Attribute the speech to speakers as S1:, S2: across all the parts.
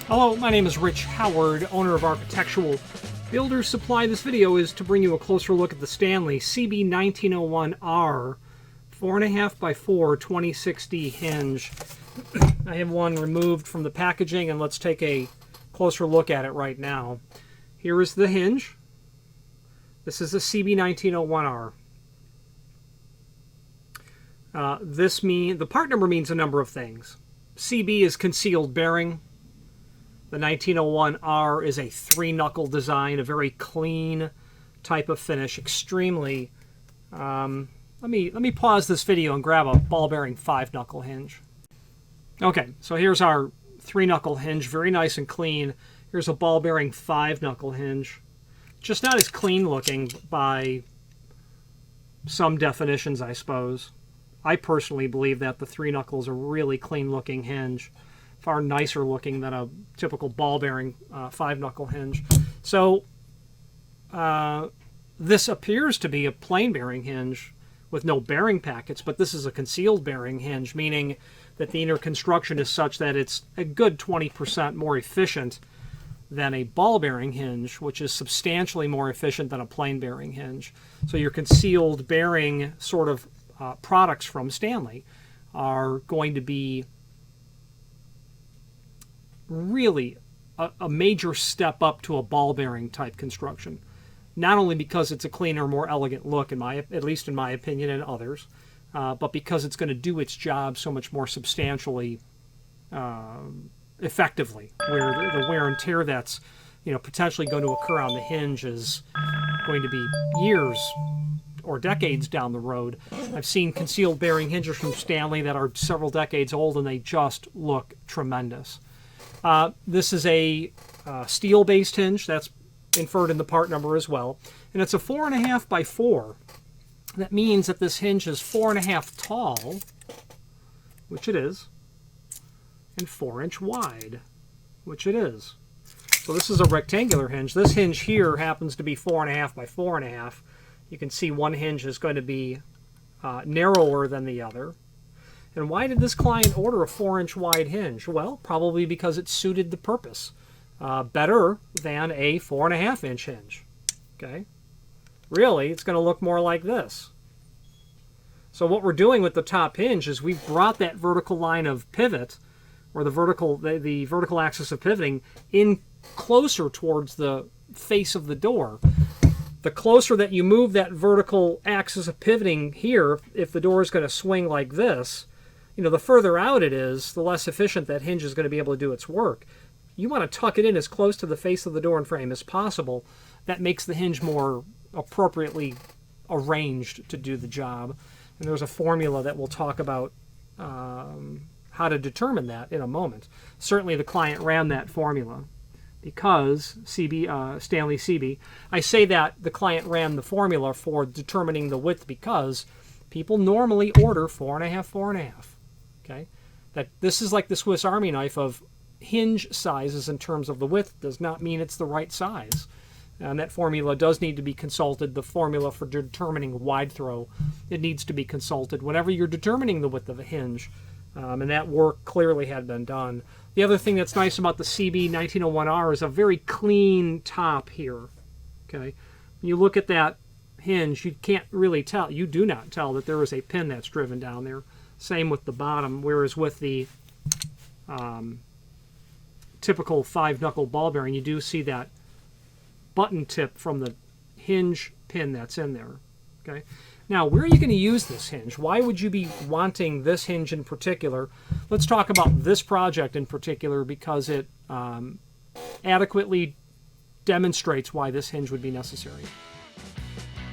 S1: Hello, my name is Rich Howard, owner of Architectural Builders Supply. This video is to bring you a closer look at the Stanley CB1901R 4.5x4 2060 hinge. I have one removed from the packaging, and let's take a closer look at it right now. Here is the hinge. This is the CB1901R. The part number means a number of things. CB is concealed bearing. The 1901R is a 3-knuckle design, a very clean type of finish, extremely... let me pause this video and grab a ball bearing 5-knuckle hinge. Okay, so here's our 3-knuckle hinge, very nice and clean. Here's a ball bearing 5-knuckle hinge. Just not as clean looking by some definitions, I suppose. I personally believe that the 3-knuckle is a really clean looking hinge. Far nicer looking than a typical ball bearing 5-knuckle hinge. So this appears to be a plain bearing hinge with no bearing packets, but this is a concealed bearing hinge, meaning that the inner construction is such that it's a good 20% more efficient than a ball bearing hinge, which is substantially more efficient than a plain bearing hinge. So your concealed bearing sort of products from Stanley are going to be really a major step up to a ball bearing type construction. Not only because it's a cleaner, more elegant look, at least in my opinion and others, but because it's going to do its job so much more substantially, effectively, where the wear and tear that's potentially going to occur on the hinge is going to be years or decades down the road. I've seen concealed bearing hinges from Stanley that are several decades old, and they just look tremendous. This is a steel-based hinge. That's inferred in the part number as well. And it's a 4.5x4. That means that this hinge is 4.5 tall, which it is, and 4-inch wide, which it is. So this is a rectangular hinge. This hinge here happens to be 4.5x4.5. You can see one hinge is going to be narrower than the other. And why did this client order a 4-inch wide hinge? Well, probably because it suited the purpose better than a 4.5-inch hinge. Okay? Really, it's going to look more like this. So what we're doing with the top hinge is we've brought that vertical line of pivot, or the vertical axis of pivoting, in closer towards the face of the door. The closer that you move that vertical axis of pivoting here, if the door is going to swing like this, the further out it is, the less efficient that hinge is going to be able to do its work. You want to tuck it in as close to the face of the door and frame as possible. That makes the hinge more appropriately arranged to do the job. And there's a formula that we'll talk about how to determine that in a moment. Certainly the client ran that formula because Stanley CB. I say that the client ran the formula for determining the width because people normally order 4.5, 4.5. Okay, that this is like the Swiss Army knife of hinge sizes in terms of the width does not mean it's the right size. And that formula does need to be consulted. The formula for determining wide throw, it needs to be consulted whenever you're determining the width of a hinge. And that work clearly had been done. The other thing that's nice about the CB1901R is a very clean top here. Okay, when you look at that hinge, you can't really tell. You do not tell that there is a pin that's driven down there. Same with the bottom, whereas with the typical 5-knuckle ball bearing, you do see that button tip from the hinge pin that's in there. Okay. Now, where are you going to use this hinge? Why would you be wanting this hinge in particular? Let's talk about this project in particular because it adequately demonstrates why this hinge would be necessary.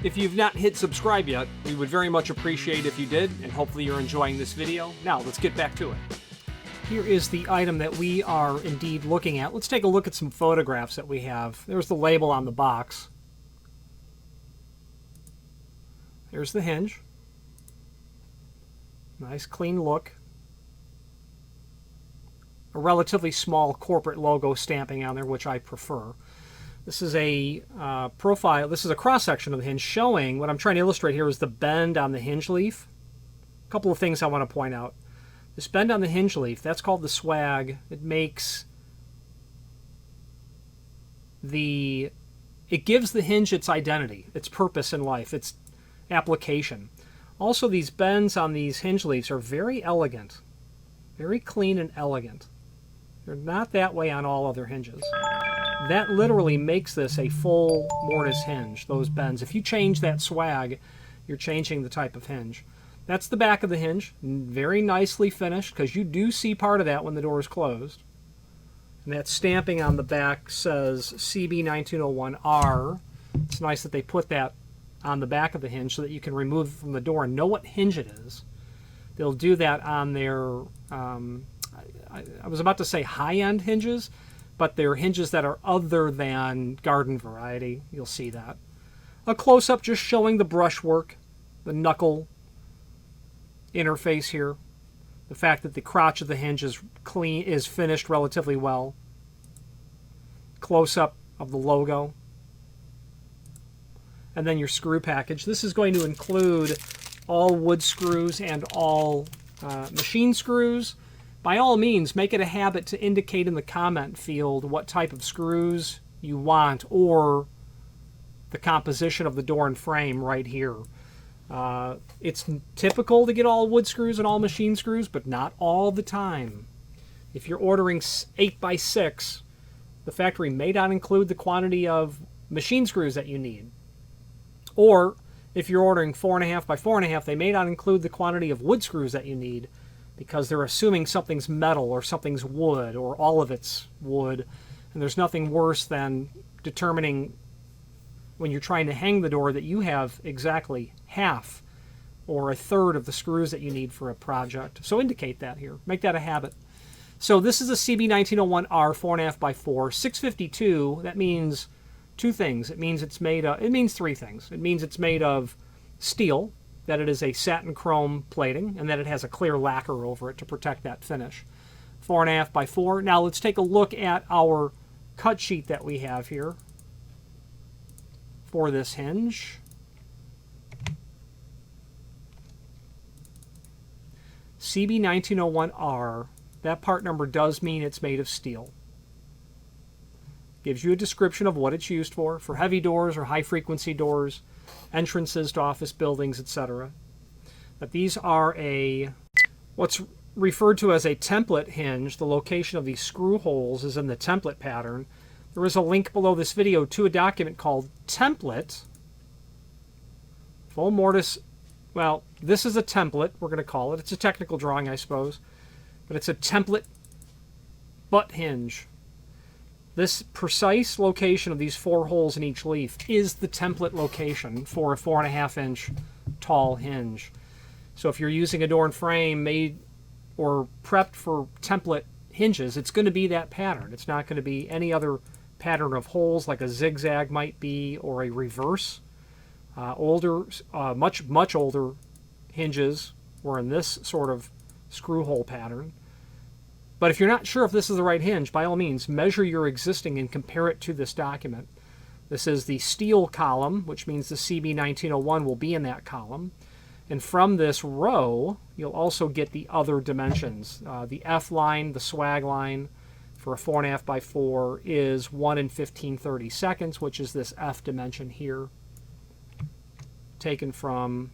S1: If you've not hit subscribe yet, we would very much appreciate if you did, and hopefully you're enjoying this video. Now, let's get back to it. Here is the item that we are indeed looking at. Let's take a look at some photographs that we have. There's the label on the box. There's the hinge. Nice clean look. A relatively small corporate logo stamping on there, which I prefer. This is a profile. This is a cross-section of the hinge showing, what I'm trying to illustrate here is the bend on the hinge leaf. A couple of things I want to point out. This bend on the hinge leaf, that's called the swag. It makes it gives the hinge its identity, its purpose in life, its application. Also, these bends on these hinge leaves are very elegant, very clean and elegant. They're not that way on all other hinges. That literally makes this a full mortise hinge, those bends. If you change that swag, you're changing the type of hinge. That's the back of the hinge, very nicely finished, because you do see part of that when the door is closed. And that stamping on the back says CB1901R. It's nice that they put that on the back of the hinge so that you can remove it from the door and know what hinge it is. They'll do that on their, I was about to say high-end hinges, but they're hinges that are other than garden variety. You'll see that. A close-up just showing the brushwork, the knuckle interface here. The fact that the crotch of the hinge is clean, is finished relatively well. Close-up of the logo. And then your screw package. This is going to include all wood screws and all machine screws. By all means, make it a habit to indicate in the comment field what type of screws you want, or the composition of the door and frame right here. It's typical to get all wood screws and all machine screws, but not all the time. If you're ordering 8x6, the factory may not include the quantity of machine screws that you need. Or if you're ordering 4.5x4.5, they may not include the quantity of wood screws that you need, because they're assuming something's metal or something's wood or all of it's wood. And there's nothing worse than determining when you're trying to hang the door that you have exactly half or a third of the screws that you need for a project. So indicate that here. Make that a habit. So this is a CB1901R 4.5x4, 652. That means two things. It means it's made of, it means three things. It means it's made of steel, that it is a satin chrome plating, and that it has a clear lacquer over it to protect that finish. 4.5x4. Now let's take a look at our cut sheet that we have here for this hinge. CB1901R, that part number does mean it's made of steel. Gives you a description of what it's used for heavy doors or high frequency doors, entrances to office buildings, etc. But these are what's referred to as a template hinge. The location of these screw holes is in the template pattern. There is a link below this video to a document called Template. Full mortise. Well, this is a template, we're going to call it. It's a technical drawing, I suppose. But it's a template butt hinge. This precise location of these 4 holes in each leaf is the template location for a 4.5-inch tall hinge. So if you're using a door and frame made or prepped for template hinges, it's going to be that pattern. It's not going to be any other pattern of holes like a zigzag might be, or a reverse. Much older hinges were in this sort of screw hole pattern. But if you're not sure if this is the right hinge, by all means, measure your existing and compare it to this document. This is the steel column, which means the CB1901 will be in that column. And from this row, you'll also get the other dimensions. The F line, the swag line for a 4.5x4 is 1 in 15/32, which is this F dimension here, taken from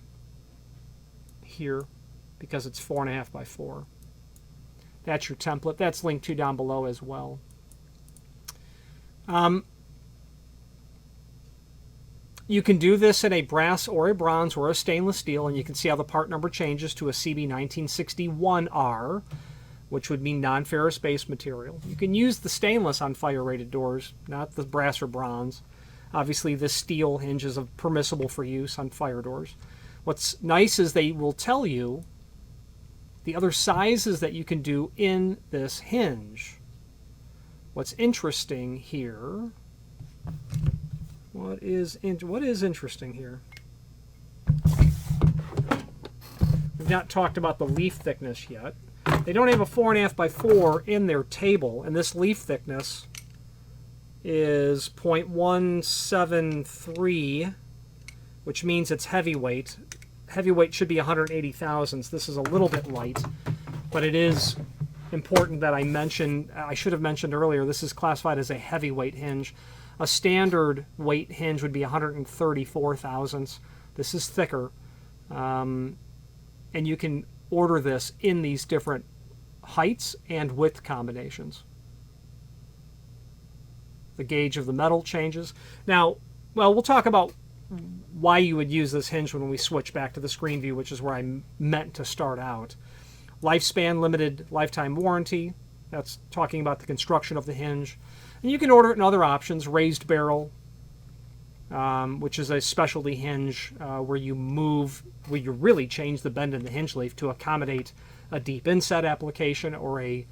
S1: here because it's 4.5x4. That's your template. That's linked to down below as well. You can do this in a brass or a bronze or a stainless steel, and you can see how the part number changes to a CB1961R, which would mean non-ferrous based material. You can use the stainless on fire-rated doors, not the brass or bronze. Obviously, this steel hinge is permissible for use on fire doors. What's nice is they will tell you the other sizes that you can do in this hinge. What's interesting here, what is interesting here? We've not talked about the leaf thickness yet. They don't have a 4.5x4 in their table, and this leaf thickness is 0.173, which means it's heavyweight. Heavyweight should be 180 thousandths. This is a little bit light, but it is important that I should have mentioned earlier, this is classified as a heavyweight hinge. A standard weight hinge would be 134 thousandths. This is thicker. And you can order this in these different heights and width combinations. The gauge of the metal changes. Now, well, we'll talk about why you would use this hinge when we switch back to the screen view, which is where I meant to start out. Lifespan, limited lifetime warranty. That's talking about the construction of the hinge. And you can order it in other options. Raised barrel, which is a specialty hinge where you really change the bend in the hinge leaf to accommodate a deep inset application or a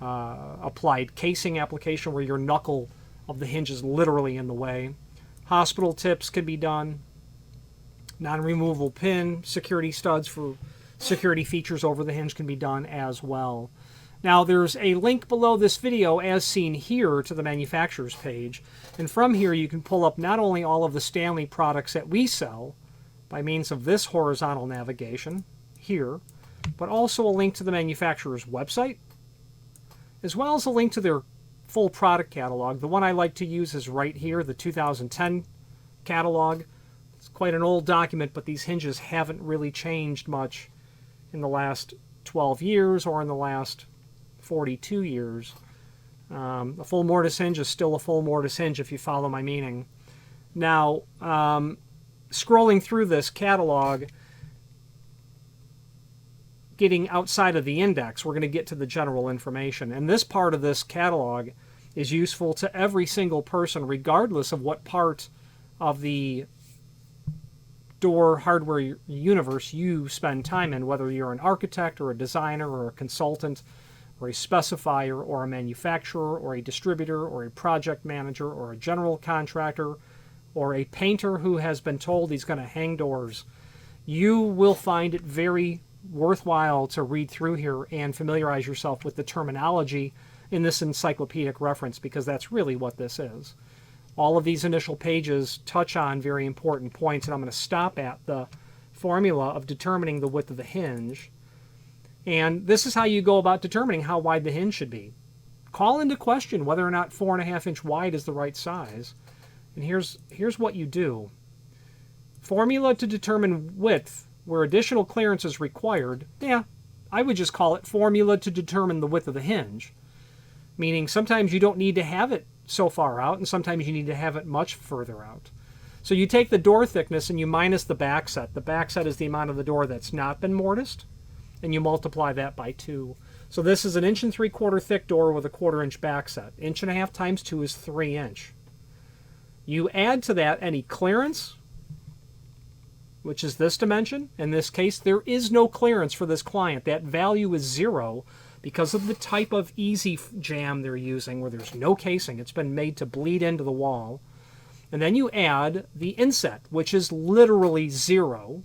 S1: applied casing application where your knuckle of the hinge is literally in the way. Hospital tips can be done. Non-removable pin, security studs for security features over the hinge can be done as well. Now there's a link below this video as seen here to the manufacturer's page, and from here you can pull up not only all of the Stanley products that we sell by means of this horizontal navigation here, but also a link to the manufacturer's website, as well as a link to their full product catalog. The one I like to use is right here, the 2010 catalog. It's quite an old document, but these hinges haven't really changed much in the last 12 years or in the last 42 years. A full mortise hinge is still a full mortise hinge if you follow my meaning. Now, scrolling through this catalog, getting outside of the index, we're going to get to the general information. And this part of this catalog is useful to every single person, regardless of what part of the door hardware universe you spend time in, whether you're an architect or a designer or a consultant or a specifier or a manufacturer or a distributor or a project manager or a general contractor or a painter who has been told he's going to hang doors. You will find it very worthwhile to read through here and familiarize yourself with the terminology in this encyclopedic reference, because that's really what this is. All of these initial pages touch on very important points, and I'm going to stop at the formula of determining the width of the hinge. And this is how you go about determining how wide the hinge should be. Call into question whether or not 4.5 inch wide is the right size. And here's what you do. Formula to determine width where additional clearance is required. Yeah, I would just call it formula to determine the width of the hinge. Meaning sometimes you don't need to have it so far out, and sometimes you need to have it much further out. So you take the door thickness and you minus the back set. The back set is the amount of the door that's not been mortised, and you multiply that by 2. So this is an 1 3/4 thick door with a 1/4 inch back set. 1.5 inches times 2 is 3 inch. You add to that any clearance, which is this dimension. In this case, there is no clearance for this client. That value is 0 because of the type of easy jam they're using, where there's no casing. It's been made to bleed into the wall. And then you add the inset, which is literally 0.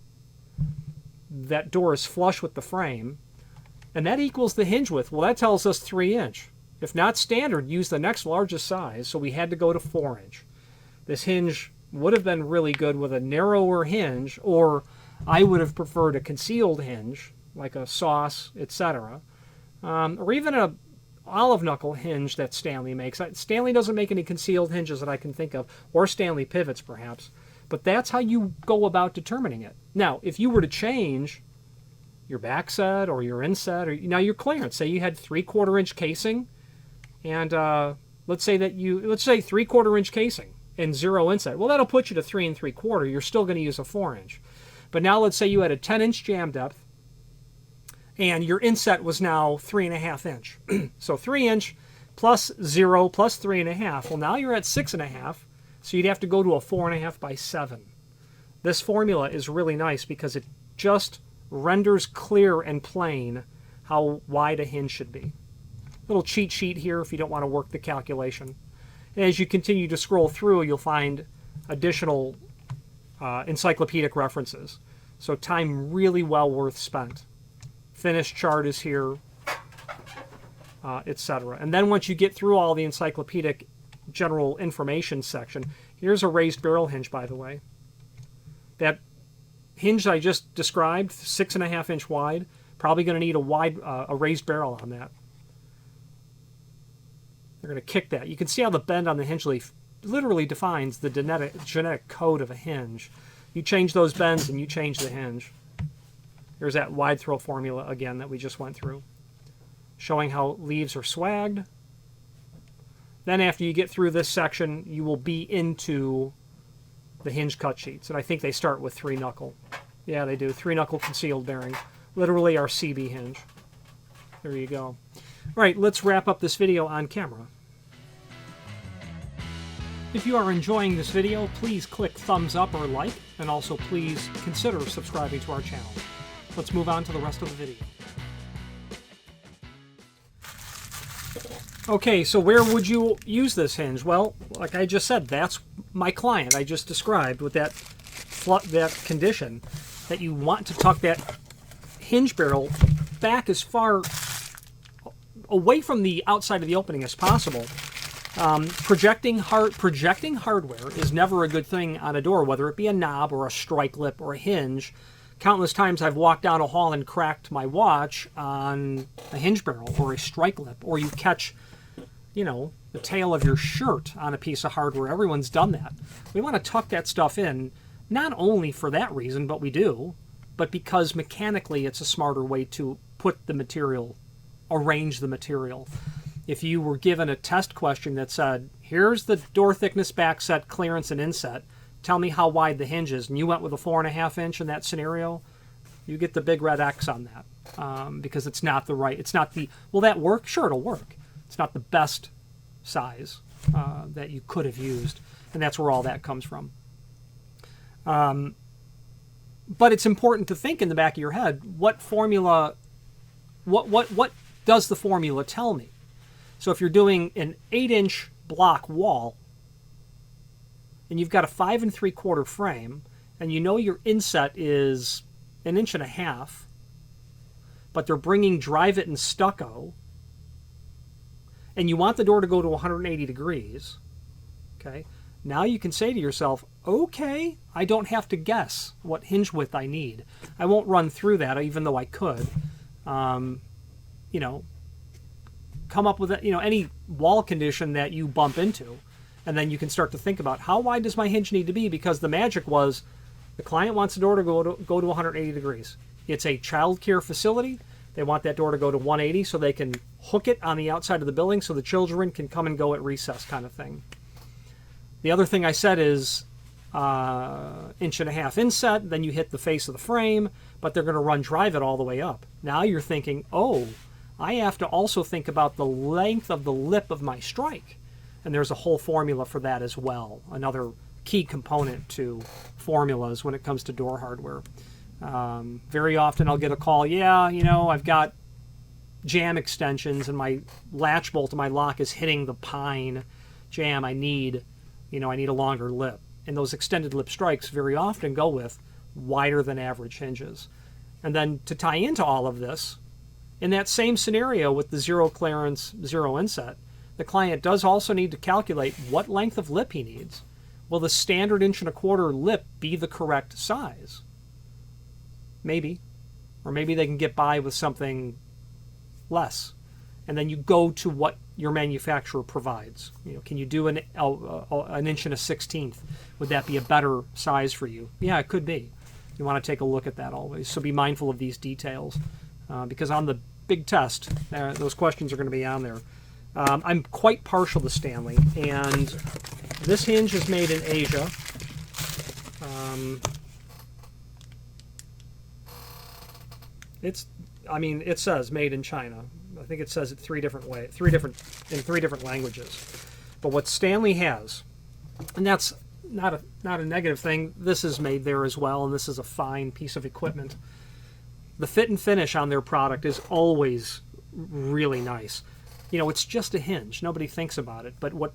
S1: That door is flush with the frame. And that equals the hinge width. Well, that tells us 3 inch. If not standard, use the next largest size, so we had to go to 4 inch. This hinge would have been really good with a narrower hinge, or I would have preferred a concealed hinge, like a sauce, etc. Or even a olive knuckle hinge that Stanley makes. Stanley doesn't make any concealed hinges that I can think of, or Stanley pivots perhaps. But that's how you go about determining it. Now, if you were to change your back set or your inset, or now your clearance, say you had 3/4 inch casing, and let's say 3/4 inch casing and 0 inset. Well, that'll put you to 3 3/4. You're still going to use a 4 inch. But now let's say you had a 10 inch jam depth, and your inset was now 3.5 inch. So 3 inch plus 0 plus 3.5. Well, now you're at 6.5. So you'd have to go to a 4.5 by 7. This formula is really nice because it just renders clear and plain how wide a hinge should be. Little cheat sheet here if you don't want to work the calculation. And as you continue to scroll through, you'll find additional encyclopedic references. So time really well worth spent. Finished chart is here, etc. And then once you get through all the encyclopedic general information section, here's a raised barrel hinge, by the way. That hinge I just described, 6.5 inch wide, probably going to need a raised barrel on that. They're going to kick that. You can see how the bend on the hinge leaf literally defines the genetic code of a hinge. You change those bends and you change the hinge. Here's that wide throw formula again that we just went through, showing how leaves are swagged. Then after you get through this section, you will be into the hinge cut sheets. And I think they start with 3-knuckle. Yeah, they do. 3-knuckle concealed bearing. Literally our CB hinge. There you go. All right, let's wrap up this video on camera. If you are enjoying this video, please click thumbs up or like, and also please consider subscribing to our channel. Let's move on to the rest of the video. Okay, so where would you use this hinge? Well, like I just said, that's my client I just described with that condition, that you want to tuck that hinge barrel back as far away from the outside of the opening as possible. Projecting hardware is never a good thing on a door, whether it be a knob or a strike lip or a hinge. Countless times I've walked down a hall and cracked my watch on a hinge barrel or a strike lip, or you catch, you know, the tail of your shirt on a piece of hardware. Everyone's done that. We want to tuck that stuff in, not only for that reason, but we do, but because mechanically it's a smarter way to put the material, arrange the material. If you were given a test question that said, here's the door thickness, back set, clearance, and inset, tell me how wide the hinge is, and you went with a 4.5 inch in that scenario, you get the big red X on that, because it's not the right, it's not the, will that work? Sure, it'll work. It's not the best size that you could have used, and that's where all that comes from. But it's important to think in the back of your head, what formula, what does the formula tell me? So if you're doing an 8-inch block wall, and you've got a 5 3/4 frame, and you know your inset is 1.5 inches, but they're bringing drive it and stucco, and you want the door to go to 180 degrees, okay, now you can say to yourself, okay, I don't have to guess what hinge width I need. I won't run through that, even though I could. You know, come up with, you know, any wall condition that you bump into, and then you can start to think about, how wide does my hinge need to be? Because the magic was, the client wants the door to go to 180 degrees. It's a child care facility. They want that door to go to 180 so they can hook it on the outside of the building so the children can come and go at recess, kind of thing. The other thing I said is 1.5 inch inset, then you hit the face of the frame, but they're going to run drive it all the way up. Now you're thinking, oh, I have to also think about the length of the lip of my strike. And there's a whole formula for that as well. Another key component to formulas when it comes to door hardware. Very often I'll get a call, yeah, you know, I've got jam extensions and my latch bolt of my lock is hitting the pine jam. I need a longer lip. And those extended lip strikes very often go with wider than average hinges. And then to tie into all of this, in that same scenario with the 0 clearance, 0 inset, the client does also need to calculate what length of lip he needs. Will the standard 1 1/4 inch lip be the correct size? Maybe. Or maybe they can get by with something less. And then you go to what your manufacturer provides. You know, can you do an 1 1/16 inch? Would that be a better size for you? Yeah, it could be. You want to take a look at that always. So be mindful of these details. Because on the big test, those questions are going to be on there. I'm quite partial to Stanley, and this hinge is made in Asia. It says made in China. I think it says it in three different languages. But what Stanley has, and that's not a negative thing, this is made there as well, and this is a fine piece of equipment. The fit and finish on their product is always really nice. You know, it's just a hinge. Nobody thinks about it. But what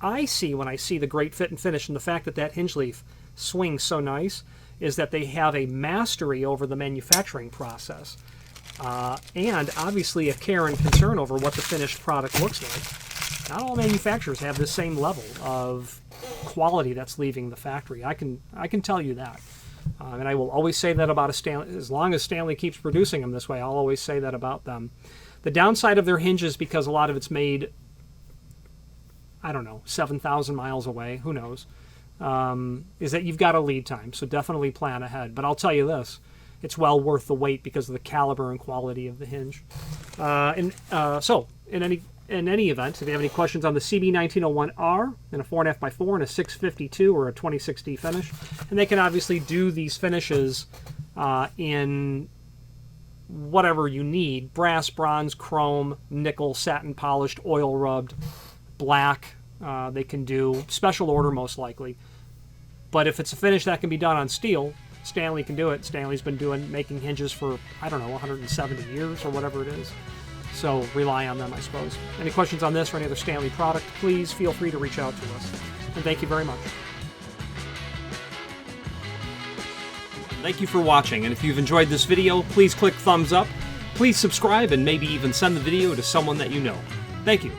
S1: I see when I see the great fit and finish and the fact that that hinge leaf swings so nice is that they have a mastery over the manufacturing process. And obviously a care and concern over what the finished product looks like. Not all manufacturers have the same level of quality that's leaving the factory. I can tell you that. And I will always say that about a Stanley. As long as Stanley keeps producing them this way, I'll always say that about them. The downside of their hinges, because a lot of it's made I don't know, 7,000 miles away, who knows, is that you've got a lead time. So definitely plan ahead. But I'll tell you this, it's well worth the wait because of the caliber and quality of the hinge. So in any event, if you have any questions on the CB1901R in a 4.5x4 and a 652 or a 26D finish, and they can obviously do these finishes in whatever you need: brass, bronze, chrome, nickel, satin polished, oil rubbed, black. They can do special order most likely. But if it's a finish that can be done on steel, Stanley can do it. Stanley's been making hinges for, I don't know, 170 years or whatever it is. So rely on them, I suppose. Any questions on this or any other Stanley product, please feel free to reach out to us. And thank you very much. Thank you for watching, and if you've enjoyed this video, please click thumbs up, please subscribe, and maybe even send the video to someone that you know. Thank you.